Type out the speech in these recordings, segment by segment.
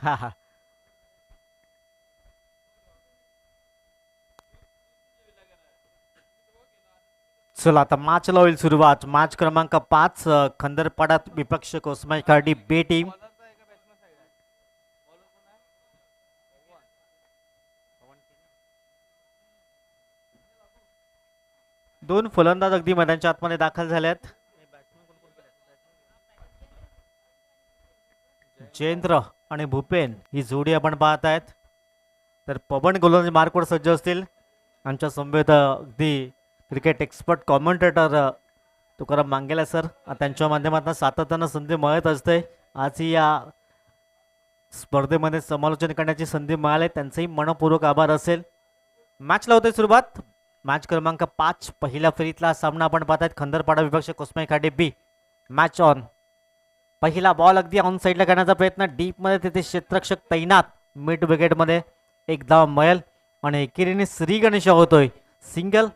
हा हा. चला आता मॅचला होईल सुरुवात. मॅच क्रमांक 5, खंदरपाडा विपक्ष कोस्माई कार्डी बे टीम. दोन फलंदाज अगदी मैदानाच्या आतमध्ये दाखल झाल्यात. जयेंद्र आणि भूपेन ही जोडी आपण पाहत आहेत. तर पवन गोलंदाजी मार्कवर सज्ज असतील. आमच्या समवेत अगदी क्रिकेट एक्सपर्ट कॉमेंटेटर तुकाराम मांगेला सर, त्यांच्या माध्यमातून सातत्यानं संधी मिळत असते. आजही या स्पर्धेमध्ये समालोचन करण्याची संधी मिळाली, त्यांचंही मनपूर्वक आभार असेल. मॅचला होते सुरुवात. मॅच क्रमांक 5 पहिल्या फेरीतला सामना आपण पाहत आहेत. खंदरपाडा विपक्ष Kosmai Khade B. Match on. पहिला बॉल अगदी ऑन साईडला करण्याचा प्रयत्न, डीपमध्ये तिथे क्षेत्ररक्षक तैनात. मिड विकेटमध्ये एक धाव मिळेल आणि एकेरीने श्री गणेश होतोय. सिंगल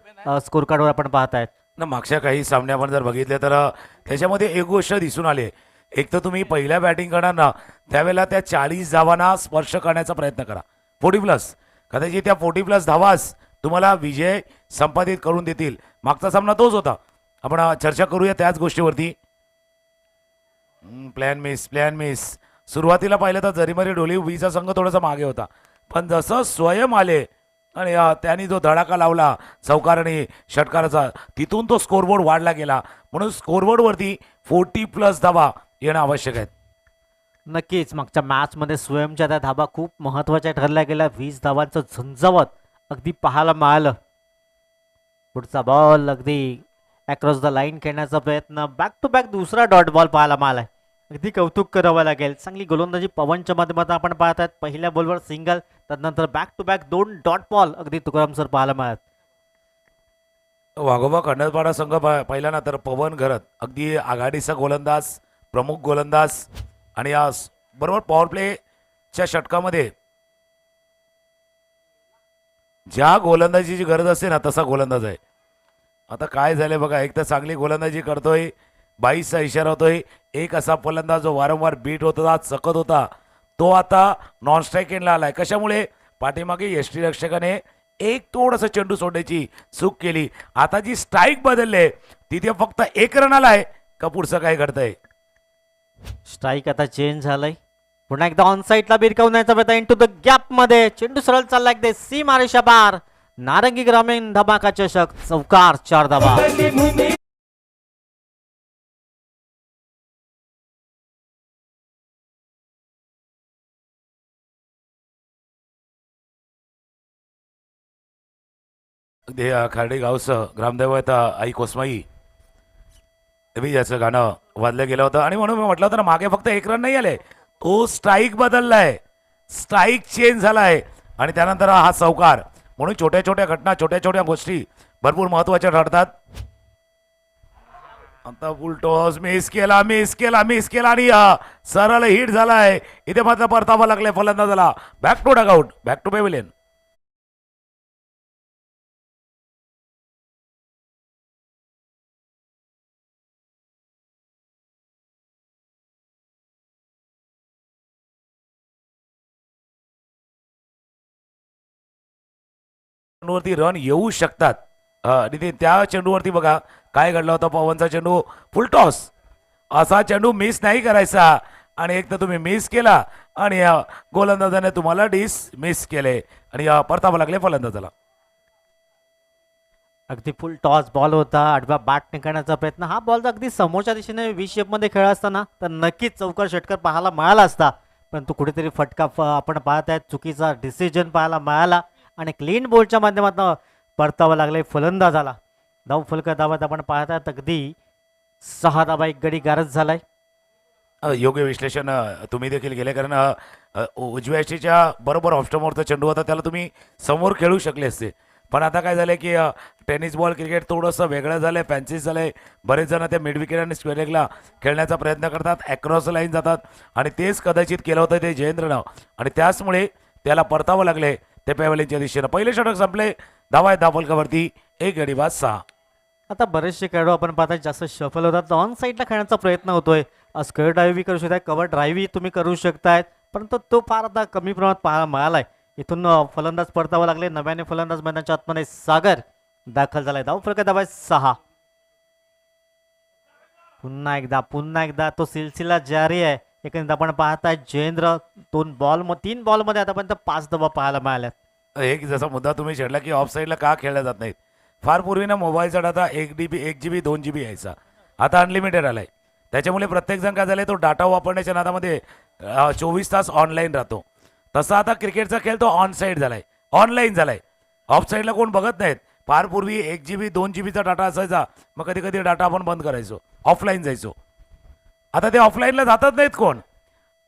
स्कोर कार्डवर आपण पाहत आहेत. ना मागच्या काही सामने आपण जर बघितले तर त्याच्यामध्ये एक गोष्ट दिसून आली. एक तर तुम्ही पहिल्या बॅटिंग करणार ना त्यावेळेला त्या 40 धावांना स्पर्श करण्याचा प्रयत्न करा. 40+. कदाचित त्या 40+ धावाच तुम्हाला विजय संपादित करून देतील. मागचा सामना तोच होता. आपण चर्चा करूया त्याच गोष्टीवरती. Plan miss. सुरुवातीला पाहिलं तर जरीमरी डोली वीचा संघ थोडासा मागे होता, पण जसं स्वयं आले आणि त्यांनी जो धडाका लावला चौकार आणि षटकाराचा, तिथून तो स्कोरबोर्ड वाढला गेला. म्हणून स्कोरबोर्डवरती 40+ धावा येणं आवश्यक आहे. नक्कीच मागच्या मॅचमध्ये स्वयंच्या त्या धाबा खूप महत्त्वाच्या ठरल्या गेल्या. 20 धावांचं झंझावत अगदी पाहायला मिळालं. पुढचा बॉल अगदी अक्रॉस द लाईन खेळण्याचा प्रयत्न. बॅक टू बॅक दुसरा डॉट बॉल पाहायला मिळालाय. अगदी कौतुक करावं लागेल. चांगली गोलंदाजी पवनच्या माध्यमातून आपण पाहत आहेत. पहिल्या बॉलवर सिंगल, त्यानंतर back to back 2 dot ball अगदी तुकाराम सर पाहायला मिळत. वाघोबा खंडरपाडा संघ पाहिला ना तर पवन घरत अगदी आघाडीचा गोलंदाज, प्रमुख गोलंदाज आणि या बरोबर पॉवर प्लेच्या षटकामध्ये ज्या गोलंदाजीची गरज असते ना तसा गोलंदाज आहे. आता काय झालंय बघा, एक तर चांगली गोलंदाजी करतोय, 22चा इशारा होतोय. एक असा फलंदाज जो वारंवार बीट होत होता, चकत होता, तो आता नॉन स्ट्राईक एंडला आलाय. कशामुळे? पाठीमागे यष्टीरक्षकाने एक थोडंसं चेंडू सोडण्याची चूक केली. आता जी स्ट्राईक बदलले तिथे फक्त 1 रन आलाय का पुढचं काय घडतंय? स्ट्राईक आता चेंज झालाय. पुन्हा एकदा ऑन साईडला बिरकावण्याचा प्रयत्न. इनटू द गॅप मध्ये चेंडू सरळ चालला अगदी सीमा रेषा पार. नारंगी ग्रामीण धमाका चषक चौकार 4 धावा. खार्डे गावचं ग्रामदैवत आई कोसमाई मी याचं गाणं वाजलं गेलं होतं आणि म्हणून मी म्हटलं होतं ना मागे फक्त 1 रन नाही आले, तो स्ट्राईक बदललाय, स्ट्राईक चेंज झालाय आणि त्यानंतर हा चौकार. म्हणून छोट्या छोट्या घटना, छोट्या छोट्या गोष्टी भरपूर महत्वाच्या ठरतात. आता फुलटॉस मिस केला आणि सरळ हिट झालाय. इथे मात्र परतावा लागलाय फलंदाजाला. Back to dugout, back to pavilion. वरती रन येऊ शकतात आणि त्या चेंडूवरती बघा काय घडलं होतं. पवनचा चेंडू फुलटॉस, असा चेंडू मिस नाही करायचा आणि एक तर तुम्ही मिस केला आणि गोलंदाजाने तुम्हाला मिस केले आणि परतावा लागले फलंदाजाला. अगदी फुल टॉस बॉल होता. आडव्या बॅट निघण्याचा प्रयत्न. हा बॉल अगदी समोरच्या दिशेने व्ही शेपमध्ये खेळला असताना तर नक्कीच चौकार षटकार पाहायला मिळाला असता, परंतु कुठेतरी फटका आपण पाहत आहेत. चुकीचा डिसिजन पाहायला मिळाला आणि क्लीन बॉलच्या माध्यमातून परतावा लागले फलंदाजाला. धाव फलक धावत आपण पाहत आहात. अगदी 6 धावा, 1 गडी गारज झालाय. योग्य विश्लेषण तुम्ही देखील केले, कारण उजव्या यष्टीच्या बरोबर ऑफस्टमवरचा चेंडू होता, त्याला तुम्ही समोर खेळू शकले असते. पण आता काय झालंय की टेनिस बॉल क्रिकेट थोडंसं वेगळं झालंय, फॅन्सीज झालंय. बरेच जण ते मिड विकेट आणि स्क्वेअर लेगला खेळण्याचा प्रयत्न करतात, अक्रॉस लाईन जातात आणि तेच कदाचित केलं होतं ते जयेंद्रनं आणि त्याचमुळे त्याला परतावं लागले ते पेव्हिलियनच्या दिशेनं. पहिले षटक संपले. धावा आहेत धावफलकावरती 1 गडी बाद 6. आता बरेचसे खेळाडू आपण पाहता जास्त शफल होतात, ऑन साईडला खेळण्याचा प्रयत्न होतोय. स्क्वेअर ड्राईव्ह करू शकताय, कव्हर ड्राईव्ह तुम्ही करू शकताय, परंतु तो फार आता कमी प्रमाणात पाहायला मिळालाय. इथून फलंदाज परतावं लागले. नव्याने फलंदाज मैदानाच्या आतमध्ये सागर दाखल झालाय. धावफलक दाबाय 6. पुन्हा एकदा तो सिलसिला जारी आहे. एकंदरीत आपण पाहताय जयेंद्र 3 बॉलमध्ये आतापर्यंत 5 धावा पाहायला मिळाल्यात. एक जसा मुद्दा तुम्ही छेडला की ऑफ साईडला का खेळल्या जात नाहीत. फार पूर्वी ना मोबाईलचा डाटा 1 GB 2 GB यायचा. आता अनलिमिटेड आलाय. त्याच्यामुळे प्रत्येकजण काय झालंय तो डाटा वापरण्याच्या नादामध्ये 24 तास ऑनलाईन राहतो. तसा आता क्रिकेटचा खेळ तो ऑन साईड झालाय, ऑनलाईन झालाय. ऑफ साईडला कोण बघत नाहीत. फार पूर्वी 1 GB 2 GBचा डाटा असायचा. मग कधी कधी डाटा आपण बंद करायचो, ऑफलाईन जायचो. आता ते ऑफलाईनला जातच नाहीत कोण.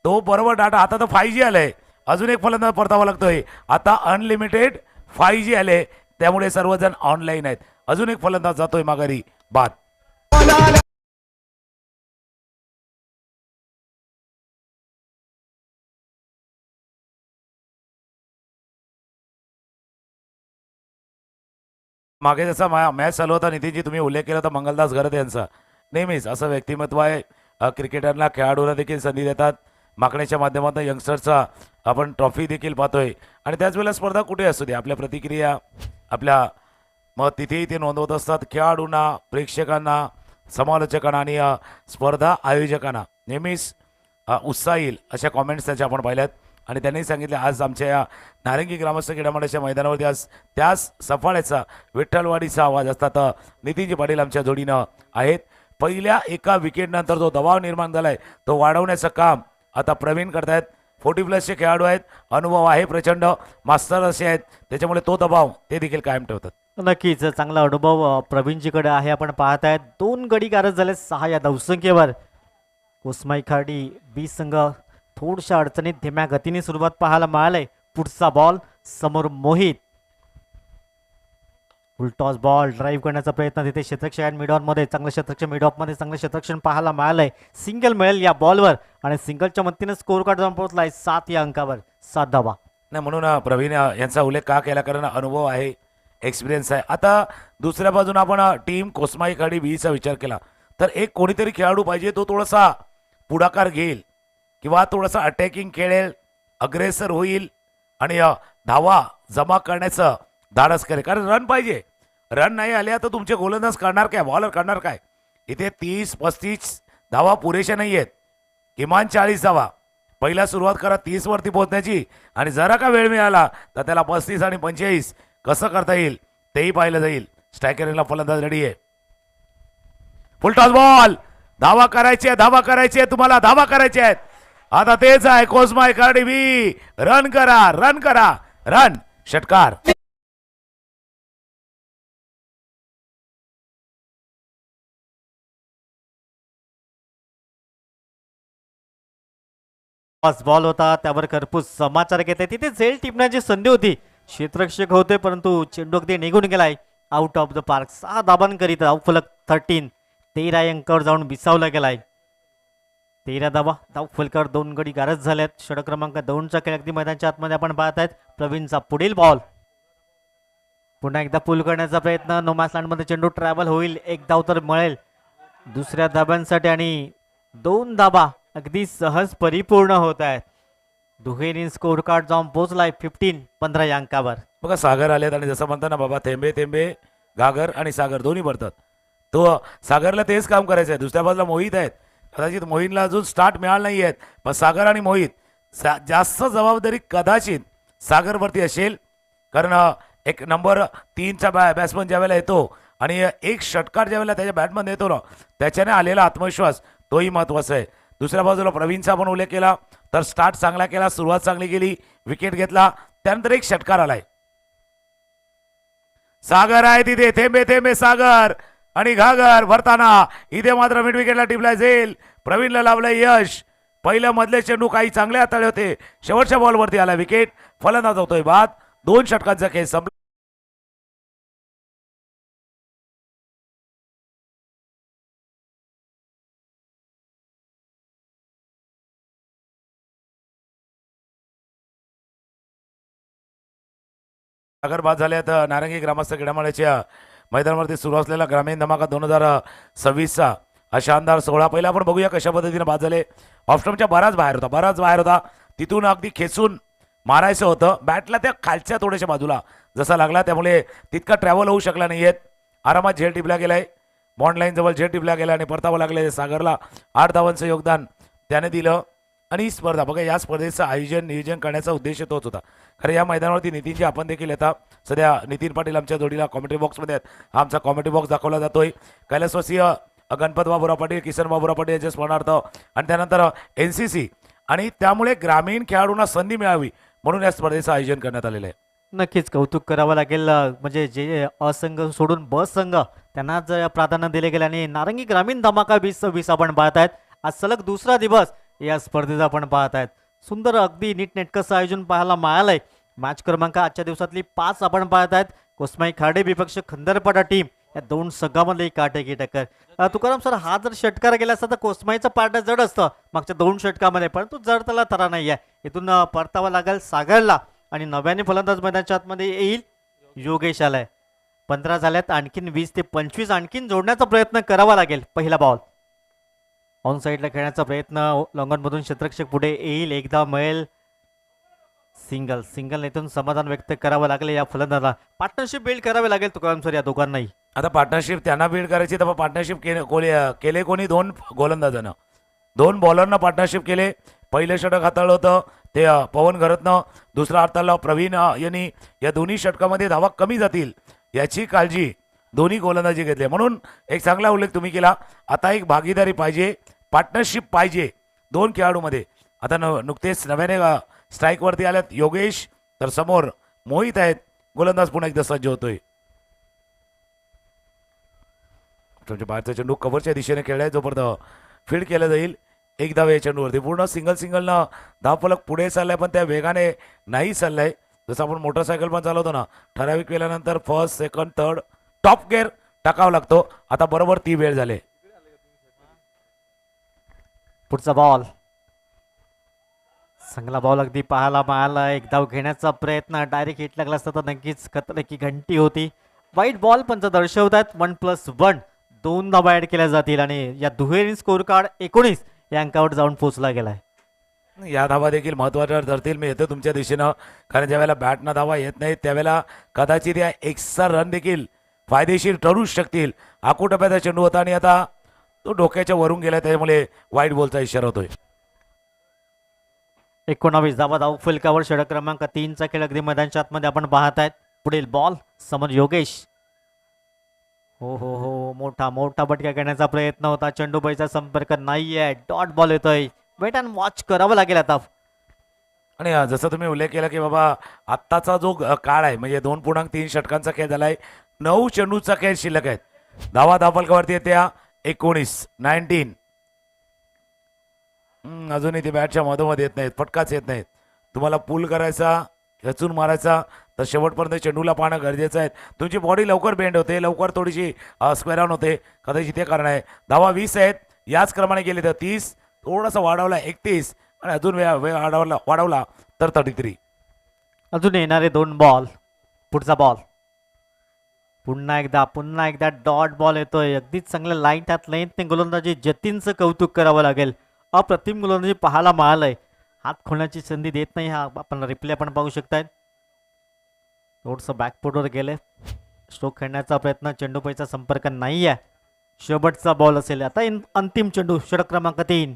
तो बरोबर डाटा आता तर 5G आलंय. अजून एक फलंदाज परतावा लागतोय. आता अनलिमिटेड 5G आले, त्यामुळे सर्वजण ऑनलाईन आहेत. अजून एक फलंदाज जातोय माघारी बाद. मागे जसा मॅच चालू होता नितीनजी, तुम्ही उल्लेख केला होता मंगलदास घरत यांचा. नेहमीच असं व्यक्तिमत्व आहे. क्रिकेटरला खेळाडूला देखील संधी देतात. मागण्याच्या माध्यमातून यंगस्टरचा आपण ट्रॉफी देखील पाहतोय. आणि त्याच वेळेला स्पर्धा कुठे असू दे, आपल्या प्रतिक्रिया आपल्या मग तिथेही ते नोंदवत असतात. खेळाडूंना, प्रेक्षकांना, समालोचकांना आणि स्पर्धा आयोजकांना नेहमीच उत्साह येईल अशा कॉमेंट्स त्याच्या आपण पाहिल्यात. आणि त्यांनी सांगितले आज आमच्या या नारंगी ग्रामस्थ क्रीडा मंडळाच्या मैदानावरती आज त्याच सफाळ्याचा विठ्ठलवाडीचा आवाज असतात नितीनजी पाटील आमच्या जोडीनं आहेत. पहिल्या एका विकेटनंतर जो दबाव निर्माण झालाय तो वाढवण्याचं काम आता प्रवीण करतायत. 40+ खेळाडू आहेत, अनुभव आहे प्रचंड, मास्टर असे आहेत, त्याच्यामुळे तो दबाव ते देखील कायम ठेवतात. नक्कीच चांगला अनुभव प्रवीणजीकडे आहे. आपण पाहतायत 2 गडी गारद झाले 6 या धावसंख्येवर. कोसमाई खाडी बी संघ थोडशा अडचणीत धीम्या गतीने सुरुवात पाहायला मिळालंय. पुढचा बॉल समोर मोहित, फुलटॉस बॉल ड्राईव्ह करण्याचा प्रयत्न तिथे क्षेत्ररक्षक मिडऑनमध्ये चांगलं क्षेत्ररक्षण, मिडऑफमध्ये चांगलं क्षेत्ररक्षण पाहायला मिळालंय. सिंगल मिळेल या बॉलवर आणि सिंगलच्या मदतीने स्कोर कार्ड जाऊन पोहोचलाय 7 या अंकावर 7 धावा. नाही म्हणून प्रवीण यांचा उल्लेख का केला, कारण अनुभव आहे, एक्सपिरियन्स आहे. आता दुसऱ्या बाजूने आपण टीम कोसमाई खाडी बीचा विचार केला तर एक कोणीतरी खेळाडू पाहिजे तो थोडासा पुढाकार घेईल किंवा थोडासा अटॅकिंग खेळेल, अग्रेसर होईल आणि धावा जमा करण्याचं धाडस करेल. कारण रन पाहिजे. रन नाही आल्या तर तुमचे गोलंदाज करणार काय, बॉलर करणार काय. इथे 30-35 धावा पुरेशा नाही आहेत, किमान 40 धावा. पहिला सुरुवात करा 30 वरती पोहोचण्याची आणि जरा का वेळ मिळाला तर त्याला 35 आणि 45 कसं करता येईल तेही पाहिलं जाईल. स्ट्रायकरला फलंदाज रेडी आहे. फुलटॉस बॉल, धावा करायची आहे, धावा करायची आहे, तुम्हाला धावा करायची आहेत. आता तेच आहे कोसमाई खाडी बी. रन करा, रन करा, रन, षटकार. बॉल होता त्यावर खरपूस समाचार घेते. तिथे झेल टिपण्याची संधी होती, क्षेत्ररक्षक होते परंतु चेंडू अगदी निघून गेलाय आउट ऑफ द पार्क. 6 धाबांकरिता धावफलक 13. 13 अंकावर जाऊन विसावला गेलाय. 13 धावा धावफलकावर 2 गडी गारज झाल्यात. षटक क्रमांक 2चा खेळ अगदी मैदानाच्या आतमध्ये आपण पाहतायत. प्रवीणचा पुढील बॉल, पुन्हा एकदा पुल करण्याचा प्रयत्न. नोमॅस लँडमध्ये चेंडू ट्रॅव्हल होईल, 1 धाव तर मिळेल दुसऱ्या धाब्यांसाठी आणि 2 धाबा अगदी सहज परिपूर्ण होत आहेत. दुहेरी स्कोर कार्ड जाऊन पोहोचलाय 15 या अंकावर. बघा सागर आलेत आणि जसं म्हणतात ना बाबा, थेंबे थेंबे घागर आणि सागर दोन्ही भरतात. तो सागरला तेच काम करायचं आहे. दुसऱ्या बाजूला मोहित आहेत. कदाचित मोहितला अजून स्टार्ट मिळालं नाही आहेत, पण सागर आणि मोहित जास्त जबाबदारी कदाचित सागरवरती असेल. कारण एक नंबर 3चा बॅट्समन ज्यावेळेला येतो आणि एक षटकार ज्यावेळेला त्याच्या बॅटमध्ये येतो ना, त्याच्याने आलेला आत्मविश्वास तोही महत्त्वाचा आहे. दुसऱ्या बाजूला प्रवीणचा आपण उल्लेख केला तर स्टार्ट चांगला केला, सुरुवात चांगली केली, विकेट घेतला, त्यानंतर एक षटकार आलाय. सागर आहे तिथे, थेंबे थेंबे सागर आणि घागर भरताना इथे मात्र मिड विकेटला टिपला जाईल. प्रवीणला लावलं यश. पहिल्या मधले चेंडू काही चांगले हाताळले होते, शेवटच्या बॉलवरती आला विकेट. फलंदाज होतोय बाद. 2 षटकांचा खेळ संपला. सागर बाद झाले तर नारंगी ग्रामस्थ क्रीडामंडळाच्या मैदानावरती सुरू असलेला ग्रामीण धमाका 2026चा हा शानदार सोहळा. पहिला आपण बघूया कशा पद्धतीने बाद झाले. ऑफस्टमच्या बराच बाहेर होता तिथून अगदी खेचून मारायचं होतं. बॅटला त्या खालच्या थोड्याशा बाजूला जसा लागला, त्यामुळे तितका ट्रॅव्हल होऊ शकला नाही आहेत. आरामात झेल टिपला गेलाय. बॉन्ड लाईन जवळ झेल टिपला गेला आणि परतावं लागले. सागरला 8 धावांचं योगदान त्याने दिलं. आणि ही स्पर्धा बघा, या स्पर्धेचं आयोजन नियोजन करण्याचा उद्देश तोच होता. खरं या मैदानावरती नितीनजी आपण देखील येतात. सध्या नितीन पाटील आमच्या जोडीला कॉमेंट्री बॉक्समध्ये आहेत. हा आमचा कॉमेंट्री बॉक्स दाखवला जातोय. कैलासवासीय गणपत बाबुराव पाटील, किसन बाबुराव पाटील यांच्या स्मरणार्थ आणि त्यानंतर NCC, आणि त्यामुळे ग्रामीण खेळाडूंना संधी मिळावी म्हणून या स्पर्धेचं आयोजन करण्यात आलेलं आहे. नक्कीच कौतुक करावं लागेल. म्हणजे जे असंघ सोडून ब संघ त्यांना जर प्राधान्य दिले गेले आणि नारंगी ग्रामीण धमाका 2026 आपण पाहत आहेत. आज सलग दुसरा दिवस या स्पर्धेचा आपण पाहत आहेत. सुंदर अगदी नीटनेटकंसं आयोजन पाहायला मिळालंय. मॅच क्रमांक आजच्या दिवसातली 5 आपण पाहत आहेत. कोस्माई खाडे विपक्ष खंदरपाडा टीम या दोन संघामध्ये काटेकी टक्कर. तुकाराम सर, हा जर षटकार गेला असता तर कोस्माईचं पार्ट जड असतं मागच्या 2 षटकामध्ये, परंतु जड त्याला तरा नाही आहे. इथून परतावा लागेल सागरला आणि नव्याने फलंदाज मैदानाच्या आतमध्ये येईल योगेश आलाय. 15 झाल्यात, आणखीन 20 ते 25 आणखीन जोडण्याचा प्रयत्न करावा लागेल. पहिला बॉल ऑन साईडला खेळण्याचा प्रयत्न, लॉंगॉनमधून क्षेत्ररक्षक पुढे येईल, एकदा मिळेल सिंगल इथून समाधान व्यक्त करावं लागेल. या फलंदाजाला पार्टनरशिप बिल्ड करावे लागेल तुकाराम सर या दोघांनाही. आता पार्टनरशिप त्यांना बिल्ड करायची, तर पार्टनरशिप केले कोणी 2 गोलंदाजानं, 2 बॉलरनं पार्टनरशिप केले. पहिलं षटक हाताळलं होतं ते पवन घरतनं, दुसरा हाताळला प्रवीण यांनी. या दोन्ही षटकामध्ये धावा कमी जातील याची काळजी दोन्ही गोलंदाजी घेतली, म्हणून एक चांगला उल्लेख तुम्ही केला. आता एक भागीदारी पाहिजे, पार्टनरशिप पाहिजे 2 खेळाडूमध्ये. आता नुकतेच नव्याने स्ट्राईकवरती आल्यात योगेश, तर समोर मोहित आहेत. गोलंदाज पुन्हा एकदा सज्ज होतोय. बाहेरचा चेंडू कव्हरच्या दिशेने खेळलाय, जोपर्यंत फील्ड केलं जाईल. एक धाव या चेंडूवरती. पूर्ण सिंगलनं धावफलक पुढे चाललाय, पण त्या वेगाने नाही चाललाय. जसं आपण मोटरसायकल पण चालवतो ना, ठराविक वेळानंतर first, second, third, top gear टाकावा लागतो. आता बरोबर ती वेळ झाली. पुढचा बॉल, चांगला बॉल अगदी पाहायला मिळाला. एक धाव घेण्याचा प्रयत्न, डायरेक्ट हिट लागला असता तर नक्कीच खतरे की घंटी होती. वाईट बॉल पंच दर्शवतात. 1+1 2 धावा ऍड केल्या जातील आणि या दुहेरी स्कोर कार्ड 19 या अंकावर जाऊन पोहोचला गेलाय. या धावा देखील महत्त्वाच्या ठरतील. मी येतो तुमच्या दिशेनं, कारण ज्यावेळेला बॅटनं धावा येत नाहीत त्यावेळेला कदाचित या एक्स्ट्रा रन देखील फायदेशीर ठरू शकतील. आकुटप्याचा चेंडू होता आणि आता तो डोक्याच्या वरून गेला, त्यामुळे वाईट बॉलचा इशारा होतोय. 19 धावा धाव फलकावर. षटक क्रमांक 3चा खेळ अगदी मैदानाच्या आतमध्ये आपण पाहत आहेत. पुढील बॉल समोर योगेश. हो मोठा बटका करण्याचा प्रयत्न होता. चेंडूबाईचा संपर्क नाहीये. डॉट बॉल येतोय. वेट अँड वॉच करावं लागेल आता. आणि जसं तुम्ही उल्लेख केला की बाबा आत्ताचा जो काळ आहे, म्हणजे 2.3 षटकांचा खेळ झालाय. 9 चेंडूचा खेळ शिल्लक आहेत. धावा धावफलकावरती येत्या 19. अजूनही ते बॅटच्या मधोमध येत नाहीत, फटकाच येत नाहीत. तुम्हाला पूल करायचा, रचून मारायचा, तर शेवटपर्यंत चेंडूला पाहणं गरजेचं आहे. तुमची बॉडी लवकर बेंड होते, लवकर थोडीशी स्क्वेअर ऑन होते, कदाचित ते कारण आहे. धावा 20 आहेत. याच क्रमाने गेले तर 30, थोडासा वाढवला 31 आणि अजून वेळ वाढवला तर 33. अजून येणारे 2 बॉल. पुढचा बॉल पुन्हा एकदा डॉट बॉल येतोय. अगदीच चांगलं लाईन त्यात लेंथने गोलंदाजी जतीनचं कौतुक करावं लागेल. अप्रतिम गोलंदाजी पाहायला मिळालंय. हात खोलण्याची संधी देत नाही. हा आपण रिप्ले आपण पाहू शकताय. थोडंसं बॅकफुटवर गेले. स्ट्रोक खेळण्याचा प्रयत्न, चेंडूपाईचा संपर्क नाही आहे. शेवटचा बॉल असेल आता. अंतिम चेंडू षटक क्रमांक 3.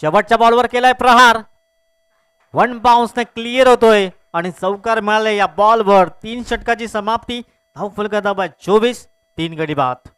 शेवटच्या बॉलवर केलाय प्रहार. 1 बाउन्सने क्लिअर होतोय आणि चौकार मिळाले या बॉलवर. 3 षटकाची समाप्ती. धाव फलक दाबा 24, 3 गडी बाद.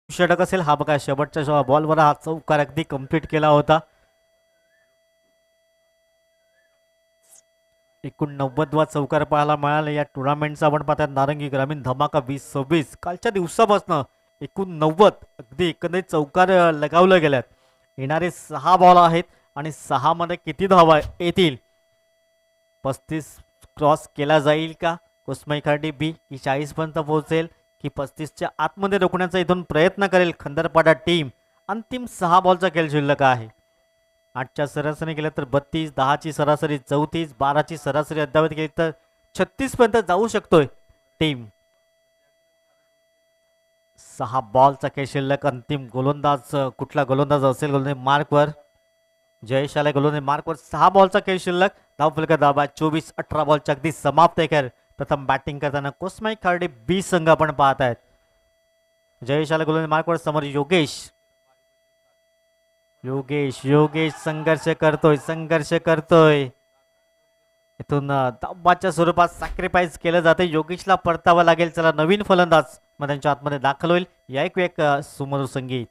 षटक असेल. हा बघा शेवटच्या बॉलवर हा चौकार अगदी कंप्लीट केला होता. 89वा चौकार पाहायला मिळाला या टुर्नामेंटचा. आपण पाहतात नारंगी ग्रामीण धमाका 2026. कालच्या दिवसापासून 89 अगदी एकंदरीत चौकार लगावले गेल्यात. येणारे 6 बॉल आहेत आणि 6 मध्ये किती धावा येतील? 35 क्रॉस केला जाईल का कोस्माई खाडी बी, की 40 पर्यंत पोहोचेल, की 35च्या आतमध्ये रोखण्याचा इथून प्रयत्न करेल खंदरपाडा टीम. अंतिम 6 बॉलचा खेळ शिल्लक आहे. 8च्या सरासरी केल्या तर 32, 10ची सरासरी 34, 12ची सरासरी अद्यावत केली तर 36 पर्यंत जाऊ शकतोय टीम. 6 बॉलचा खेळ शिल्लक. अंतिम गोलंदाज कुठला गोलंदाज असेल गोलंदाज मार्कवर. जयेश आलाय गोलंदाज मार्कवर. 6 बॉलचा खेळ शिल्लक. धावफलक दाबा 24. 18 बॉलच्या अगदी समाप्त खेळ. प्रथम बॅटिंग करताना कोस्माई खार्डे बी संघ आपण पाहत आहेत. जयेश आलाय गोलंदाज मार्कवर. समोर योगेश. योगेश योगेश संघर्ष करतोय. इथून दाबाच्या स्वरूपात सॅक्रिफाईस केलं जाते. योगेशला परतावं लागेल. चला नवीन फलंदाज मग त्यांच्या आतमध्ये दाखल होईल. या एक सुमधुर संगीत.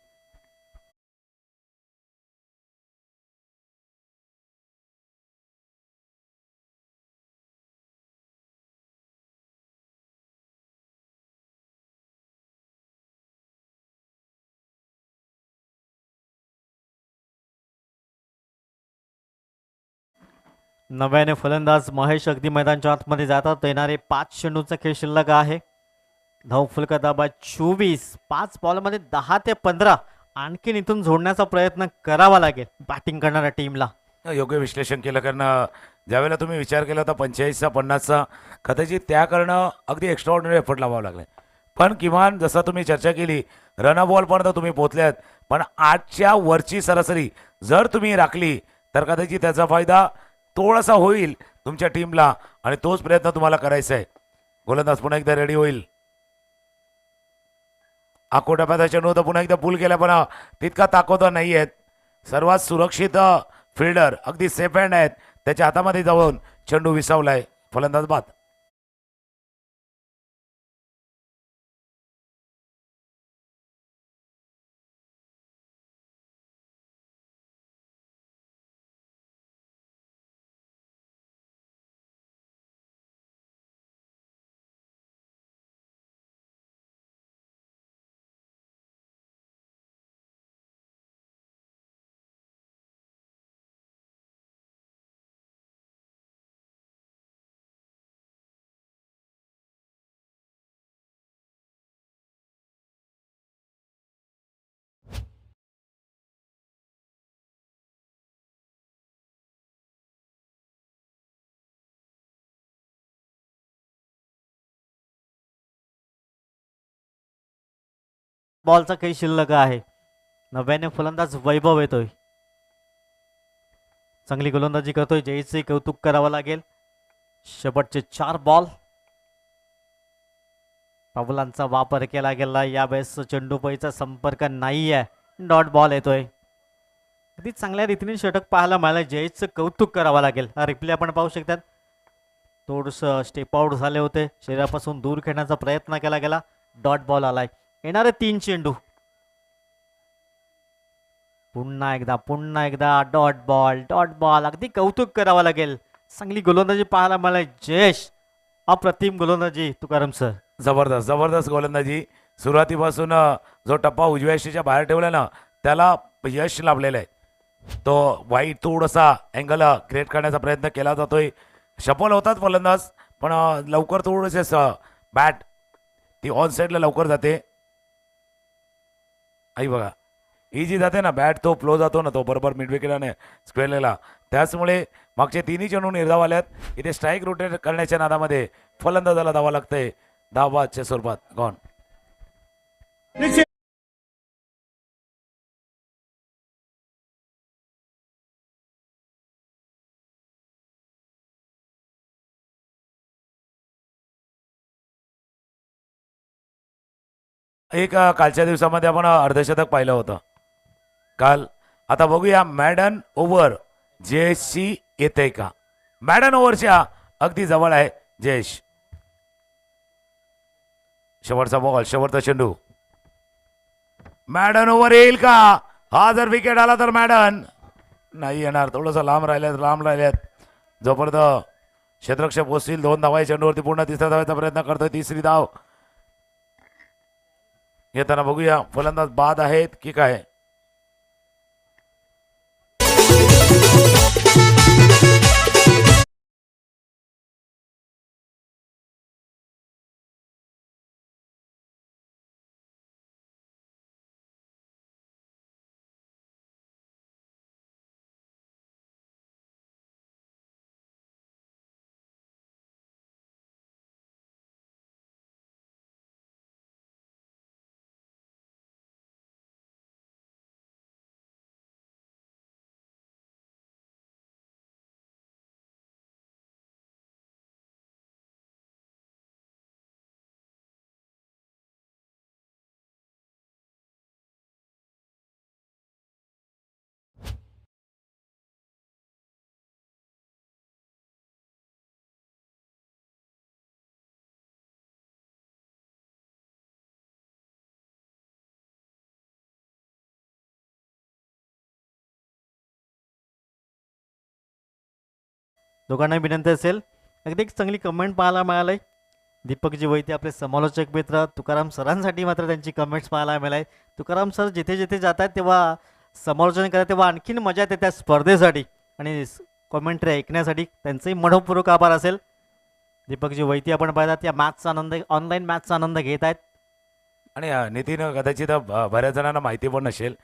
नव्याने फलंदाज महेश अगदी मैदानच्या आतमध्ये जातात. येणारे 5 चेंडूचा खेळ शिल्लक आहे. धावफलका दाबा 24. 5 बॉलमध्ये 10 ते 15 आणखीन इथून जोडण्याचा प्रयत्न करावा लागेल बॅटिंग करणाऱ्या टीमला. योग्य विश्लेषण केलं, कारण ज्यावेळेला तुम्ही विचार केला होता 45चा 50चा, कदाचित त्या करणं अगदी एक्स्ट्राऑर्डिनरी एफर्ट लावावं लागले. पण किमान जसं तुम्ही चर्चा केली रन बॉलपर्यंत तुम्ही पोहोचल्यात. पण 8च्या वरची सरासरी जर तुम्ही राखली तर कदाचित त्याचा फायदा थोडासा होईल तुमच्या टीमला, आणि तोच प्रयत्न तुम्हाला करायचा आहे. गोलंदाज पुन्हा एकदा रेडी होईल. आकोटाप्याचा चेंडू तर पुन्हा एकदा पुल केला, पण तितका ताकदवर नाही आहेत. सर्वात सुरक्षित फिल्डर अगदी सेफ हँड आहेत, त्याच्या हातामध्ये जाऊन चेंडू विसावलाय. फलंदाज बाद. बॉलचा खेळ शिल्लक आहे. नव्याने फलंदाज वैभव येतोय. चांगली गोलंदाजी करतोय. जयचे कौतुक करावं लागेल. शेवटचे 4 बॉल. पावलांचा वापर केला गेला. यावेळेस चेंडूपैचा संपर्क नाही आहे. डॉट बॉल येतोय. अगदी चांगल्या रीतीने षटक पाहायला मिळालं. जयचं कौतुक करावं लागेल. हा रिप्ले आपण पाहू शकतात. थोडंसं स्टेप आउट झाले होते. शरीरापासून दूर खेळण्याचा प्रयत्न केला गेला. डॉट बॉल आलाय. येणारे 3 चेंडू. पुन्हा एकदा डॉट बॉल. अगदी कौतुक करावं लागेल. चांगली गोलंदाजी पाहायला मिळाली. जयेश अप्रतिम गोलंदाजी तुकाराम सर. जबरदस्त गोलंदाजी. सुरुवातीपासून जो टप्पा उजव्या यष्टीच्या बाहेर ठेवला ना, त्याला यश लाभलेलं आहे. तो वाईट थोडासा अँगल क्रिएट करण्याचा प्रयत्न केला जातोय. सफल होतात फलंदाज, पण लवकर थोडेसे बॅट ती ऑन साईडला लवकर जाते. आई बघा, इजी जाते ना बॅट, तो फ्लो जातो ना, तो बरोबर मिड विकेटने स्क्वेअरला. त्याचमुळे मागचे 3ही चेंडू निर्धाव आल्यात. इथे स्ट्राईक रोटेट करण्याच्या नादामध्ये फलंदाजाला धावा लागतंय. धावाच्या स्वरूपात गॉन. एक कालच्या दिवसामध्ये आपण अर्धशतक पाहिलं होतं काल. आता बघूया मॅडन ओव्हर जयेशची येते का. मॅडन ओव्हरच्या अगदी जवळ आहे जयेश. शेवटचा बॉल, शेवटचा चेंडू. मॅडन ओव्हर येईल का. हा जर विकेट आला तर मॅडन नाही येणार. थोडंसं लांब राहिल्यात. जोपर्यंत क्षेत्ररक्षक पोचतील 2 धावा चेंडूवरती. पूर्ण 3ऱ्या धावायचा प्रयत्न करतोय. 3री धाव येताना बघूया फलंदाज बाद आहेत की काय. दोघांना विनंती असेल. अगदी एक चांगली कमेंट पाहायला मिळाली. दीपकजी वैते आपले समालोचक मित्र तुकाराम सरांसाठी मात्र त्यांची कमेंट्स पाहायला मिळाली. तुकाराम सर जिथे जिथे जातात तेव्हा समालोचन करतात तेव्हा आणखीन मजा येते त्या स्पर्धेसाठी आणि कॉमेंट्री ऐकण्यासाठी. त्यांचंही मनपूर्वक आभार असेल. दीपकजी वैते आपण पाहतात या मॅचचा आनंद ऑनलाईन मॅचचा आनंद घेत आहेत. आणि नितीन कदाचित बऱ्याच जणांना माहिती पण नसेल,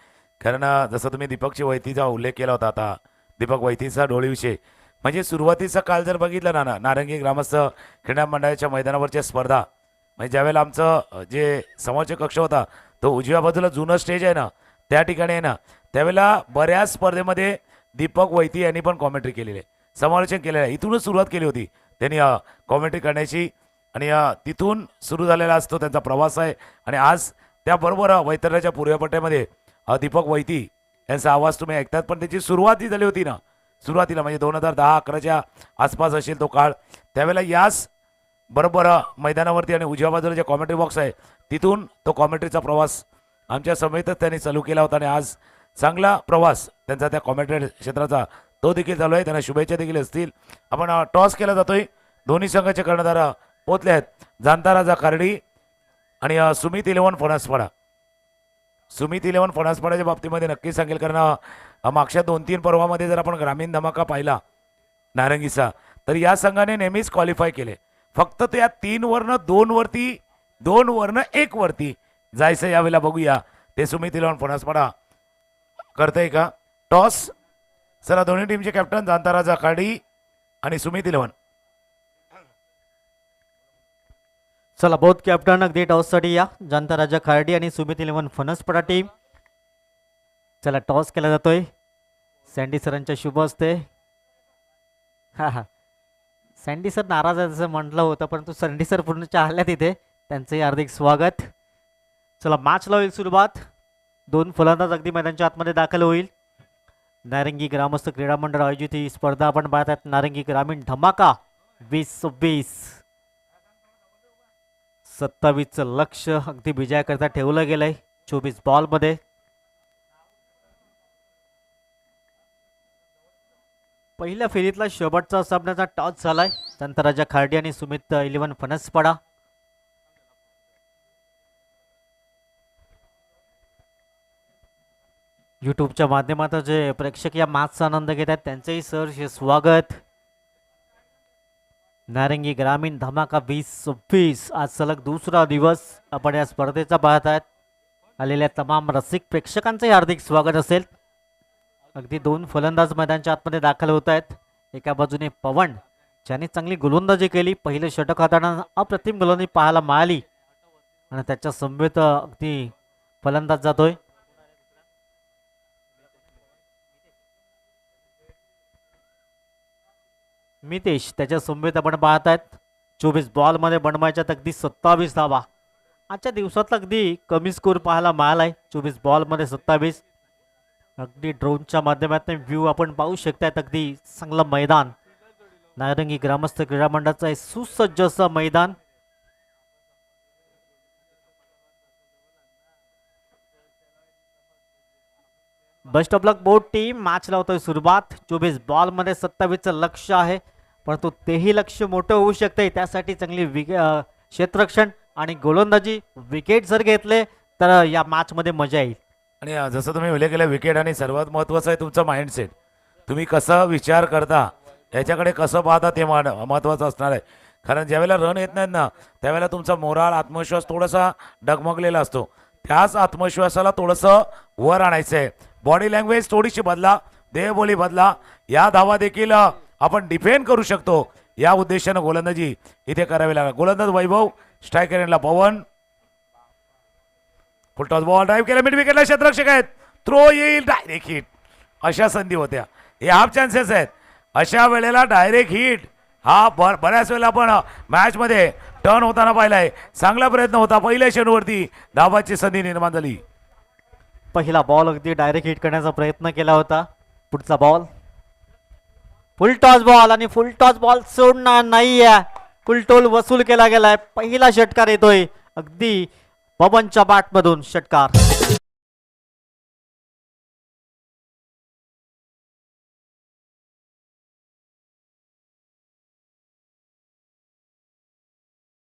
कारण जसं तुम्ही दीपकची वैतीचा उल्लेख केला होता आता दीपक वैतीचा डोळीविषयी, म्हणजे सुरुवातीचा काल जर बघितलं ना नारंगी ग्रामस्थ क्रीडा मंडळाच्या मैदानावरच्या स्पर्धा, म्हणजे ज्यावेळेला आमचं जे समालोचक कक्ष होता तो उजव्या बाजूला जुनं स्टेज आहे ना त्या ठिकाणी आहे ना, त्यावेळेला बऱ्याच स्पर्धेमध्ये दीपक वैती यांनी पण कॉमेंट्री केलेली आहे, समालोचन केलेलं आहे. इथूनच सुरुवात केली होती त्यांनी कॉमेंट्री करण्याची आणि तिथून सुरू झालेला असतो त्यांचा प्रवास आहे. आणि आज त्याबरोबर वैतरण्याच्या पूर्वपट्ट्यामध्ये दीपक वैती यांचा आवाज तुम्ही ऐकतात. पण त्याची सुरुवात झाली होती ना, सुरुवातीला म्हणजे 2010-11च्या आसपास असेल तो काळ, त्यावेळेला याच बरोबर मैदानावरती आणि उजव्या बाजूला जे कॉमेंट्री बॉक्स आहे तिथून तो कॉमेंट्रीचा प्रवास आमच्या समेतच त्यांनी चालू केला होता. आणि आज चांगला प्रवास त्यांचा त्या कॉमेंट्री क्षेत्राचा तो देखील चालू आहे. त्यांना शुभेच्छा देखील असतील. आपण टॉस केला जातोय. दोन्ही संघाचे कर्णधार पोचले आहेत, जाणता राजा कार्डी आणि सुमित इलेव्हन फणसपाडा. सुमित इलेव्हन फणसपाड्याच्या बाबतीमध्ये नक्की सांगेल, कारण मागच्या 2-3 पर्वामध्ये जर आपण ग्रामीण धमाका पाहिला नारंगीचा तर या संघाने नेहमीच क्वालिफाय केले. फक्त त्या 3 वरनं 2 वरती 2 वरनं 1 वरती जायचं यावेळेला बघूया ते सुमित इलेव्हन फणसपाडा करतंय का. टॉस चला, दोन्ही टीमचे कॅप्टन जाणता राजा कार्डी आणि सुमित इलेव्हन. चला बोथ कॅप्टन अगदी टॉससाठी या. जनता राजा खार्डी आणि सुमित इलेव्हन फणसपडा टीम. चला टॉस केला जातोय. सँडी सरांच्या शुभ असते. हा सँडी सर नाराज आहे जसं म्हटलं होतं, परंतु सँडी सर पूर्णच्या आल्या तिथे. त्यांचंही हार्दिक स्वागत. चला मॅचला होईल सुरुवात. 2 फलंदाज अगदी मैदानाच्या आतमध्ये दाखल होईल. नारंगी ग्रामस्थ क्रीडा मंडळ आयोजित ही स्पर्धा आपण पाहतात. नारंगी ग्रामीण धमाका 2026. 27चं लक्ष अगदी विजयाकरता ठेवलं गेलंय 24 बॉलमध्ये. पहिल्या फेरीतला शेवटचा सामन्याचा टॉस झालाय. संत राजा खार्डी आणि सुमित इलेव्हन फणसपाडा. यूट्यूबच्या माध्यमातून जे प्रेक्षक या मॅचचा आनंद घेत आहेत त्यांचेही सहर्ष स्वागत. नारंगी ग्रामीण धमाका 2026 आज सलग दुसरा दिवस आपण या स्पर्धेचा पाहत आहेत. आलेल्या तमाम रसिक प्रेक्षकांचे हार्दिक स्वागत असेल. अगदी 2 फलंदाज मैदानाच्या आतमध्ये दाखल होत आहेत. एका बाजूने पवन ज्याने चांगली गोलंदाजी केली, पहिलं षटक हाताळताना अप्रतिम गोलंदाजी पाहायला मिळाली आणि त्याच्या समवेत अगदी फलंदाज जातोय. मितेश त्याच्या समवेत आपण पाहत आहेत. 24 बॉलमध्ये बनवायच्यात अगदी 27 धावा. आजच्या दिवसातला अगदी कमी स्कोर पाहायला मिळालाय. 24 बॉलमध्ये 27. अगदी ड्रोनच्या माध्यमातून व्ह्यू आपण पाहू शकतात. अगदी चांगलं मैदान. नारंगी ग्रामस्थ क्रीडा मंडळाचं आहे सुसज्ज असं मैदान. Best of luck both team. Match लावतोय सुरुवात. 24 बॉलमध्ये 27चं लक्ष आहे, परंतु तेही लक्ष मोठं होऊ शकते. त्यासाठी चांगली क्षेत्ररक्षण आणि गोलंदाजी विकेट जर घेतले तर या मॅचमध्ये मजा येईल. आणि जसं तुम्ही उल्लेख केला विकेट, आणि सर्वात महत्त्वाचं आहे तुमचं माइंडसेट. तुम्ही कसा विचार करता याच्याकडे कसं पाहता ते महत्त्वाचं असणार आहे. कारण ज्यावेळेला रन येत नाहीत ना त्यावेळेला तुमचा मोराल आत्मविश्वास थोडासा डगमगलेला असतो. त्याच आत्मविश्वासाला थोडंसं वर आणायचं आहे. बॉडी लँग्वेज थोडीशी बदला, देहबोली बदला. या धावा देखील आपण डिफेंड करू शकतो या उद्देशानं गोलंदाजी इथे करावी लागेल. गोलंदाज वैभव, स्ट्रायकर एंडला पवन. फुलटॉस बॉल ड्राईव्ह केला, मिड विकेटला क्षेत्ररक्षक आहेत. थ्रो येईल, डायरेक्ट हिट. अशा संधी होत्या. हे हाफ चान्सेस आहेत. अशा वेळेला डायरेक्ट हिट हा बऱ्याच वेळेला आपण मॅचमध्ये टर्न होताना पाहिलाय. चांगला प्रयत्न होता. पहिल्या चेंडूवरती धावाची संधी निर्माण झाली. पहिला बॉल अगदी डायरेक्ट हिट करण्याचा प्रयत्न केला होता. पुढचा बॉल फुल टॉस बॉल आणि फुल टॉस बॉल सोडणार नाहीये. फुलटोल वसूल केला गेलाय. पहिला षटकार येतोय अगदी पवनच्या बॅटमधून षटकार.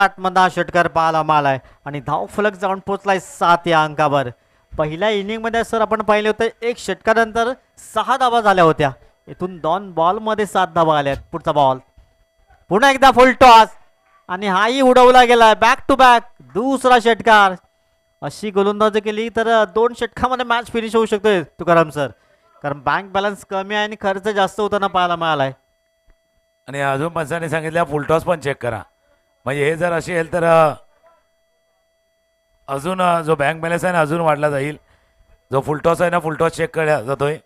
आतमधला हा षटकार पाहायला मिळालाय आणि धावफलक जाऊन पोहोचलाय 7 या अंकावर. पहिल्या इनिंगमध्ये सर आपण पाहिले होते एक षटकानंतर 6 धावा झाल्या होत्या. इथून 2 बॉलमध्ये 7 धावा आल्यात. पुढचा बॉल पुन्हा एकदा फुल टॉस आणि हाही उडवला गेलाय. बॅक टू बॅक दुसरा षटकार. अशी गोलंदाजी केली तर 2 षटकामध्ये मॅच फिनिश होऊ शकतोय तुकाराम सर, कारण बँक बॅलन्स कमी आहे आणि खर्च जास्त होताना पाहायला मिळालाय. आणि अजून पंचाने सांगितलं फुलटॉस पण चेक करा, म्हणजे हे जर असेल तर अजून जो बँक बॅलन्स आहे ना अजून वाढला जाईल. जो फुलटॉस आहे ना फुलटॉस चेक केला जातोय.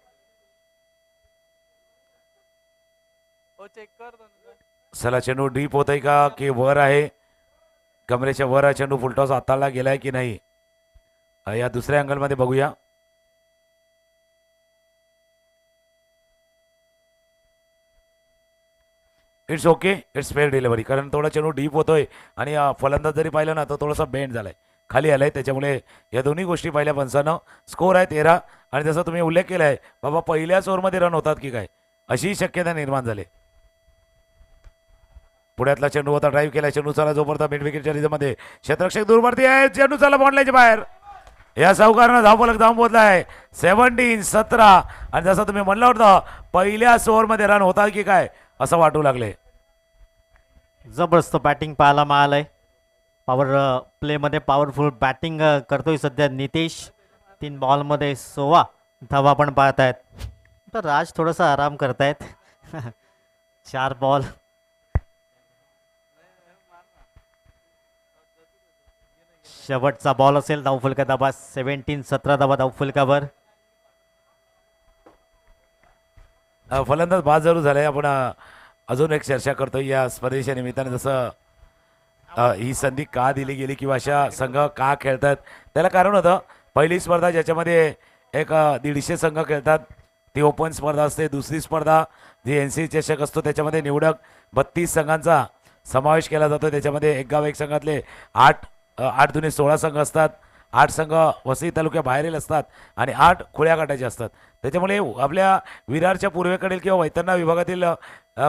चला चेंडू डीप होत आहे का की वर आहे, कमरेच्या वर आहे चेंडू. फुलटॉस हाताळला गेलाय की नाही या दुसऱ्या अँगलमध्ये बघूया. It's okay, it's fair delivery, कारण थोडा चेंडू डीप होतोय आणि फलंदाज जरी पाहिलं ना तर थोडासा बेंड झालाय, खाली आलाय. त्याच्यामुळे या दोन्ही गोष्टी पाहिल्या पंचानं. स्कोर आहे 13 आणि जसं तुम्ही उल्लेख केला आहे बाबा पहिल्याच ओव्हरमध्ये रन होतात की काय अशी शक्यता निर्माण झाली. पुण्यातला चेंडू होता, ड्राईव्ह केला चेंडू. चला जोपर्यंत मिड विकेटच्या रिझमध्ये क्षेत्ररक्षक दूरवरती आहे. चेंडू चला बॉन्डलाईनच्या बाहेर. या सावकारानं धावफलक धावून पोहोचला आहे 17 आणि जसं तुम्ही म्हणलं होतं पहिल्याच ओव्हरमध्ये रन होतात की काय असं वाटू लागले. जबरदस्त बॅटिंग पाहायला मिळालंय. पॉवर प्लेमध्ये पॉवरफुल बॅटिंग करतोय सध्या नितेश. 3 बॉलमध्ये 16 धावा आपण पाहतायत. तर राज थोडासा आराम करतायत. 4 बॉल. शेवटचा बॉल असेल धावफलका धाबा 17 धावा धावफलकावर. फलंदाज बाद जरूर झालाय. आपण अजून एक चर्चा करतोय या स्पर्धेच्या निमित्ताने, जसं ही संधी का दिली गेली किंवा अशा संघ का खेळतात त्याला कारण होतं. पहिली स्पर्धा ज्याच्यामध्ये एक 150 संघ खेळतात ती ओपन स्पर्धा असते. दुसरी स्पर्धा जी NCC चषक असतो त्याच्यामध्ये निवडक 32 संघांचा समावेश केला जातो. त्याच्यामध्ये एक गाव एक संघातले 8 दुने 16 संघ असतात. 8 संघ वसई तालुक्या बाहेरील असतात आणि 8 खुल्या गाठाचे असतात. त्याच्यामुळे आपल्या विरारच्या पूर्वेकडील किंवा वैतरणा विभागातील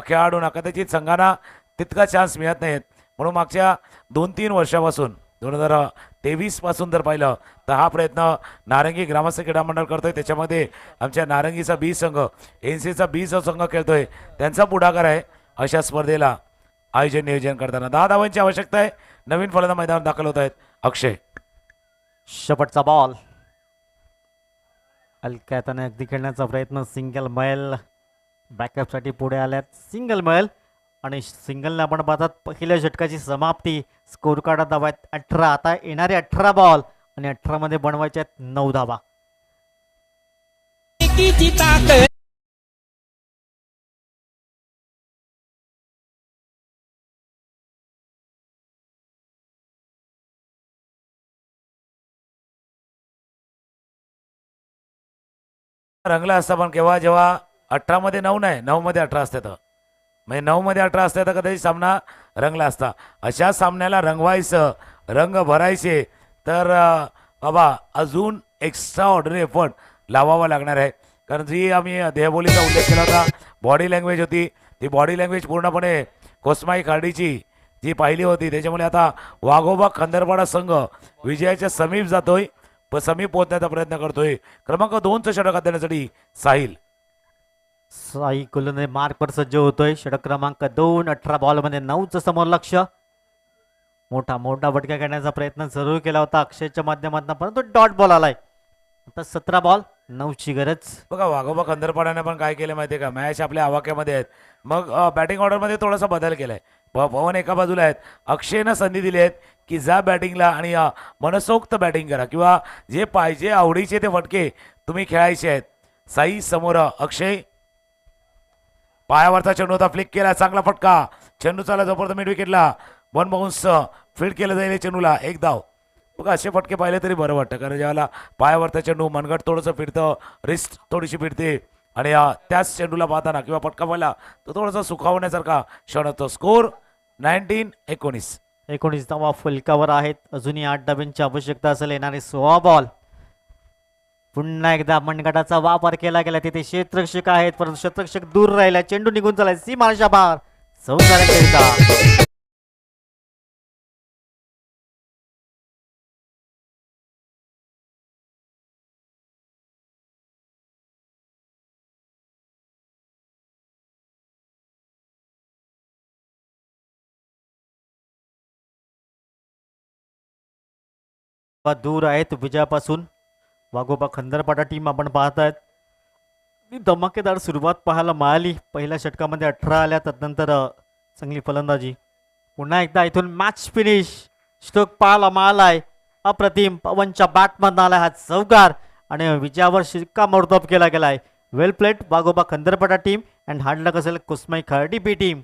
खेळाडूंना कदाचित संघांना तितका चान्स मिळत नाहीत. म्हणून मागच्या 2-3 वर्षापासून 2023 पासून जर पाहिलं तर हा प्रयत्न नारंगी ग्रामस्थ क्रीडा मंडळ करतोय. त्याच्यामध्ये आमच्या नारंगीचा 20 संघ, NCचा 20 संघ खेळतोय. त्यांचा पुढाकार आहे अशा स्पर्धेला आयोजन नियोजन करताना. 10 धावांची आवश्यकता आहे. नवीन फलंदाज मैदानात दाखल होत आहेत. अक्षय शेवटचा बॉल. अलक्याताने अगदी खेळण्याचा प्रयत्न. सिंगल मैल बॅकअपसाठी पुढे आल्यात. सिंगल मैल आणि सिंगलने आपण पाहतात पहिल्या षटकाची समाप्ती. स्कोर कार्डात धावा आहेत 18. आता येणारे 18 बॉल आणि 18 मध्ये बनवायचे आहेत 9 धावा. रंगला असता पण केव्हा जेव्हा 18 मध्ये 9 नाही 9 मध्ये 18 असते तर म्हणजे 9 मध्ये 18 असते तर कदाचित सामना रंगला असता. अशा सामन्याला रंगवायचं रंग भरायचे तर बाबा अजून एक्स्ट्रा ऑर्डनरी एफर्ट लावावा लागणार आहे. कारण जी आम्ही देहबोलीचा उल्लेख केला होता बॉडी लँग्वेज होती ती बॉडी लँग्वेज पूर्णपणे कोसमाई खाडीची जी पाहिली होती. त्याच्यामुळे आता वाघोबा खंदरपाडा संघ विजयाच्या समीप जातोय, समीप पोहोचण्याचा प्रयत्न करतोय. क्रमांक 2चं षटक देण्यासाठी साहिल गोलंदाज मार्कवर सज्ज होतोय. षटक क्रमांक 2. 18 बॉलमध्ये 9चं समोर लक्ष. मोठा बटका करण्याचा प्रयत्न जरूर केला होता अक्षयच्या माध्यमातून, परंतु डॉट बॉल आलाय. आता 17 बॉल 9ची गरज. बघा वाघोबा खंदरपाड्याने पण काय केलं माहितीये का, मॅच आपल्या आवाक्यामध्ये आहेत. मग बॅटिंग ऑर्डरमध्ये थोडासा बदल केलाय. पवन एका बाजूला आहेत, अक्षयनं संधी दिली आहेत की जा बॅटिंगला आणि मनसोक्त बॅटिंग करा किंवा जे पाहिजे आवडीचे ते फटके तुम्ही खेळायचे आहेत. साई समोर अक्षय. पायावरचा चेंडू होता, फ्लिक केला, चांगला फटका. चेंडू चाला जोपर्यंत मिड विकेटला 1 बाउन्स फील्ड केलं जाईल चेंडूला 1 धाव. बघा असे फटके पाहिले तरी बरं वाटतं, कारण ज्यावेळेला पायावरचा चेंडू मनगट थोडंसं फिरतं, रिस्ट थोडीशी फिरते आणि त्याच चेंडूला पाहताना किंवा फटका पाहिला तर थोडासा सुखावण्यासारखा क्षण होतो. स्कोर 19 धावा फलकावर आहेत. अजूनही 8 धाब्यांची आवश्यकता असेल. येणारे 16 बॉल. पुन्हा एकदा मनगटाचा वापर केला गेला. तिथे क्षेत्ररक्षक आहेत परंतु क्षेत्ररक्षक दूर राहिला. चेंडू निघून चालाय सीमारेषा बाहेर. 14 खेळता दूर आहेत विजयापासून. वाघोबा खंदरपाडा टीम आपण पाहतायत. ही धमाकेदार सुरुवात पाहायला मिळाली. पहिल्या षटकामध्ये 18 आल्या, त्यानंतर चांगली फलंदाजी. पुन्हा एकदा इथून मॅच फिनिश स्ट्रोक पाहायला मिळालाय. अप्रतिम पवनच्या बॅटमधून आला हा चौकार आणि विजयावर शिक्कामोर्तब केला गेलाय. Well played Waghoba Khandarpada team and hard luck असेल कुसमाई खर्डी बी टीम.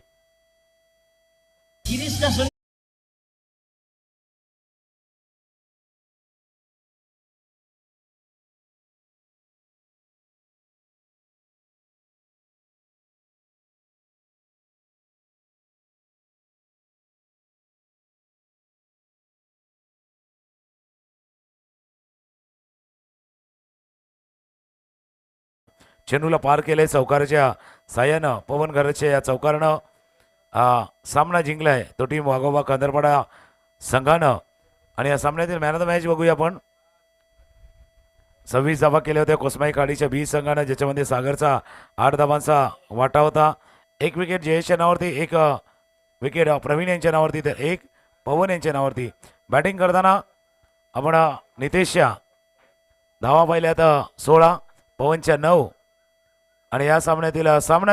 चेंडूला पार केले चौकाराच्या साह्यानं पवन घरचे या चौकारानं सामना जिंकलाय तो टीम वाघोबा खंदरपाडा संघानं. आणि या सामन्यातील मॅन ऑफ द मॅच बघूया आपण. 26 धावा केल्या होत्या कोसमाई खाडीच्या बी संघानं, ज्याच्यामध्ये सागरचा 8 धावांचा वाटा होता. 1 विकेट जयेशच्या नावावरती, 1 विकेट प्रवीण यांच्या नावावरती, तर 1 पवन यांच्या नावावरती. बॅटिंग करताना आपण नितेशच्या धावा पाहिल्या तर 16, पवनच्या 9 आणि या सामन्यातील सामना